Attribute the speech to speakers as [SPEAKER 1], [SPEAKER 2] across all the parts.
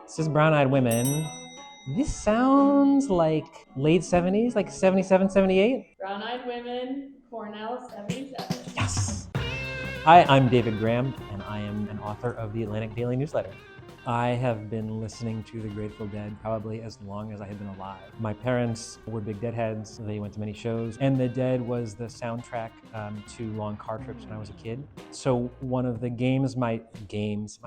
[SPEAKER 1] This is Brown Eyed Women. This sounds like late 70s, like 77, 78.
[SPEAKER 2] Brown Eyed Women, Cornell 77.
[SPEAKER 1] Yes. Hi, I'm David Graham, and I am an author of the Atlantic Daily Newsletter. I have been listening to the Grateful Dead probably as long as I have been alive. My parents were big Deadheads. They went to many shows, and The Dead was the soundtrack to long car trips when I was a kid. So one of the games my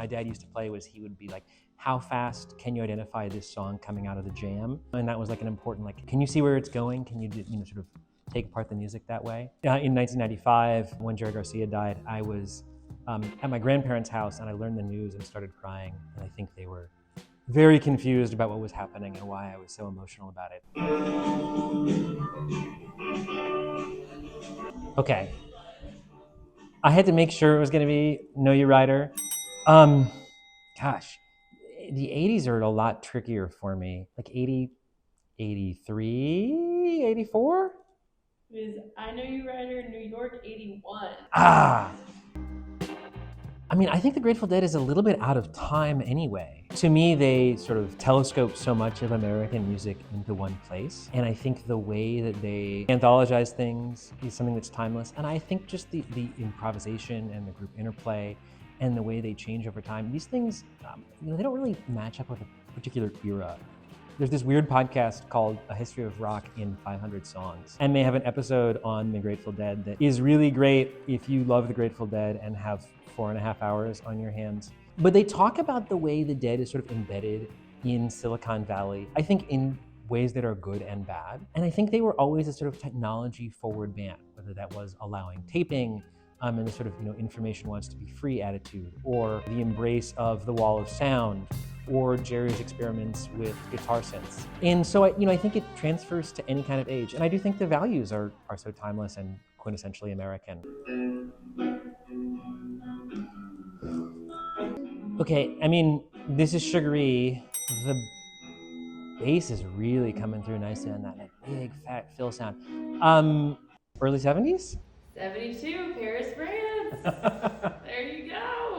[SPEAKER 1] dad used to play was he would be like, how fast can you identify this song coming out of the jam? And that was like an important, like, can you see where it's going? Can you, sort of take apart the music that way? In 1995, when Jerry Garcia died, I was at my grandparents' house, and I learned the news and started crying. And I think they were very confused about what was happening and why I was so emotional about it. Okay. I had to make sure it was going to be Know Your Rider. Gosh, the 80s are a lot trickier for me. Like 80, 83, 84?
[SPEAKER 2] It is I Know You Rider, New York 81.
[SPEAKER 1] I mean, I think the Grateful Dead is a little bit out of time anyway. To me, they sort of telescope so much of American music into one place. And I think the way that they anthologize things is something that's timeless. And I think just the improvisation and the group interplay and the way they change over time, these things, they don't really match up with a particular era. There's this weird podcast called A History of Rock in 500 Songs. And they have an episode on the Grateful Dead that is really great if you love the Grateful Dead and have 4.5 hours on your hands. But they talk about the way the Dead is sort of embedded in Silicon Valley, I think in ways that are good and bad. And I think they were always a sort of technology forward band, whether that was allowing taping, and the sort of information wants to be free attitude, or the embrace of the wall of sound, or Jerry's experiments with guitar synths. And so I think it transfers to any kind of age. And I do think the values are so timeless and quintessentially American. Okay, I mean, this is sugary. The bass is really coming through nicely on that big fat fill sound. Early 70s?
[SPEAKER 2] 72, Paris, France. There you go.